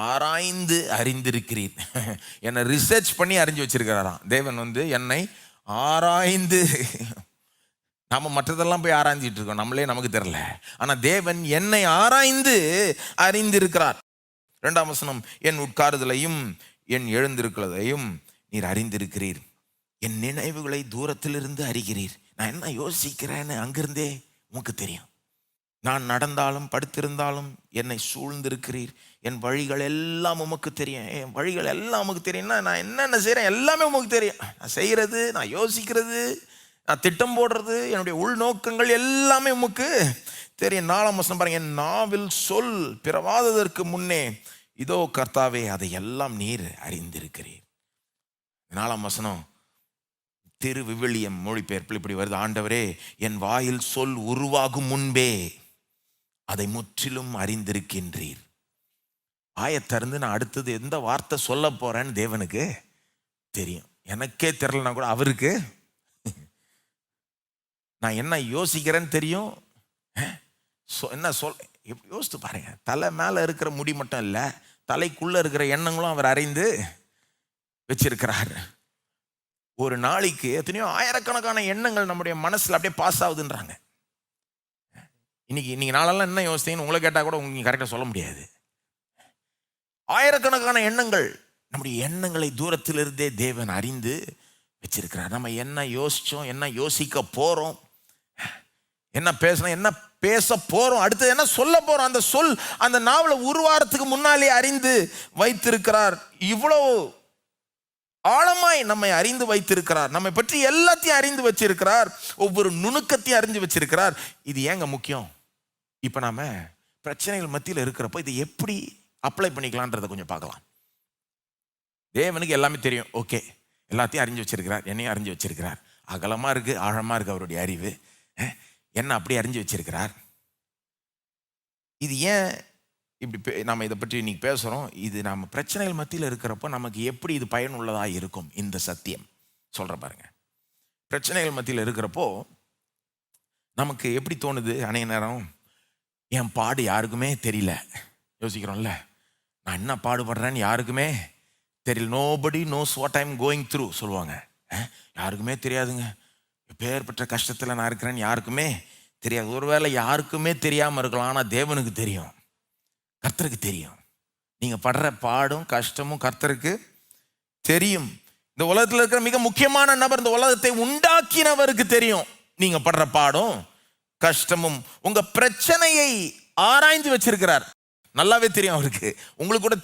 ஆராய்ந்து அறிந்திருக்கிறீர். என்னை ரிசர்ச் பண்ணி அறிஞ்சு வச்சிருக்கிறாராம் தேவன். என்னை ஆராய்ந்து, நாம மற்றதெல்லாம் போய் ஆராய்ஞ்சிட்டு இருக்கோம், நம்மளே நமக்கு தெரியல. ஆனா தேவன் என்னை ஆராய்ந்து அறிந்திருக்கிறார். 2ஆம் வசனம், என் உட்காருதலையும் என் எழுந்திருக்கிறதையும் நீர் அறிந்திருக்கிறீர், என் நினைவுகளை தூரத்திலிருந்து அறிகிறீர். நான் என்ன யோசிக்கிறேன்னு அங்கிருந்தே உமக்கு தெரியும். நான் நடந்தாலும் படுத்திருந்தாலும் என்னை சூழ்ந்திருக்கிறீர், என் வழிகள் எல்லாம் உமக்கு தெரியும். என் வழிகள் எல்லாம் உமக்கு தெரியும்னா நான் என்னென்ன செய்கிறேன் எல்லாமே உமக்கு தெரியும். நான் செய்கிறது, நான் யோசிக்கிறது, நான் திட்டம் போடுறது, என்னுடைய உள்நோக்கங்கள் எல்லாமே உமக்கு தெரியும். 4ஆம் வசனம் பாருங்க, என் நாவில் சொல் பிறவாததற்கு முன்னே இதோ கர்த்தாவே அதை எல்லாம் நீர் அறிந்திருக்கிறீர். 4ஆம் வசனம் திரு விவிலியம் மொழிபெயர்ப்பில் இப்படி வருது, ஆண்டவரே என் வாயில் சொல் உருவாகும் முன்பே அதை முற்றிலும் அறிந்திருக்கின்றீர். ஆயத்திறந்து நான் அடுத்தது எந்த வார்த்தை சொல்ல போறேன்னு தேவனுக்கு தெரியும். எனக்கே தெரியலனா கூட அவருக்கு நான் என்ன யோசிக்கிறேன்னு தெரியும். என்ன எப்படி யோசித்து பாருங்க, தலை மேல இருக்கிற முடி மட்டும் இல்லை, தலைக்குள்ள இருக்கிற எண்ணங்களும் அவர் அறிந்து வச்சிருக்கிறார். ஒரு நாளைக்கு எத்தனையோ ஆயிரக்கணக்கான எண்ணங்கள் நம்முடைய மனசுல அப்படியே பாஸ் ஆகுதுன்றாங்க. இன்னைக்கு நாளெல்லாம் என்ன யோசித்தீங்கன்னு உங்களை கேட்டால் கூட உங்களுக்கு கரெக்டாக சொல்ல முடியாது. ஆயிரக்கணக்கான எண்ணங்கள், நம்முடைய எண்ணங்களை தூரத்திலிருந்தே தேவன் அறிந்து வச்சிருக்கிறார். நம்ம என்ன யோசிச்சோம், என்ன யோசிக்க போறோம், என்ன பேசணும், என்ன பேச போறோம், அடுத்தது என்ன சொல்ல போறோம், அந்த சொல் அந்த நாவல உருவாரத்துக்கு முன்னாலே அறிந்து வைத்திருக்கிறார். இவ்வளவு ஆழமாய் நம்மை அறிந்து வைத்திருக்கிறார். நம்மை பற்றி எல்லாத்தையும் அறிந்து வச்சிருக்கிறார், ஒவ்வொரு நுணுக்கத்தையும் அறிஞ்சு வச்சிருக்கிறார். இது ஏங்க முக்கியம்? இப்ப நாம பிரச்சனைகள் மத்தியில் இருக்கிறப்போ இதை எப்படி அப்ளை பண்ணிக்கலான்றதை கொஞ்சம் பார்க்கலாம். தேவனுக்கு எல்லாமே தெரியும், ஓகே, எல்லாத்தையும் அறிஞ்சு வச்சிருக்கிறார், என்னையும் அறிஞ்சு வச்சிருக்கிறார். அகலமா இருக்கு, ஆழமா இருக்கு அவருடைய அறிவு. என்ன அப்படி அறிஞ்சு வச்சிருக்கிறார். இது ஏன் இப்படி நம்ம இதை பற்றி இன்னைக்கு பேசுகிறோம்? இது நம்ம பிரச்சனைகள் மத்தியில் இருக்கிறப்போ நமக்கு எப்படி இது பயனுள்ளதாக இருக்கும்? இந்த சத்தியம் சொல்கிற பாருங்க. பிரச்சனைகள் மத்தியில் இருக்கிறப்போ நமக்கு எப்படி தோணுது? அநேக நேரம் என் பாடு யாருக்குமே தெரியல, யோசிக்கிறோம்ல, நான் என்ன பாடுபடுறேன்னு யாருக்குமே தெரியல. Nobody knows what I am going through சொல்லுவாங்க. யாருக்குமே தெரியாதுங்க, எப்பேற்பட்ட கஷ்டத்தில் நான் இருக்கிறேன்னு யாருக்குமே தெரியாது. ஒருவேளை யாருக்குமே தெரியாமல் இருக்கலாம், ஆனால் தேவனுக்கு தெரியும், கர்த்தருக்கு தெரியும். நீங்க படுற பாடும் கஷ்டமும் கர்த்தருக்கு தெரியும். இந்த உலகத்தில் இருக்கிற மிக முக்கியமான நபர், இந்த உலகத்தை உண்டாக்கினவருக்கு தெரியும் நீங்க படுற பாடும் கஷ்டமும். உங்க பிரச்சனையை ஆராய்ந்து வச்சிருக்கிறார், நல்லாவே தெரியும் அவருக்கு. உங்களுக்கு கூட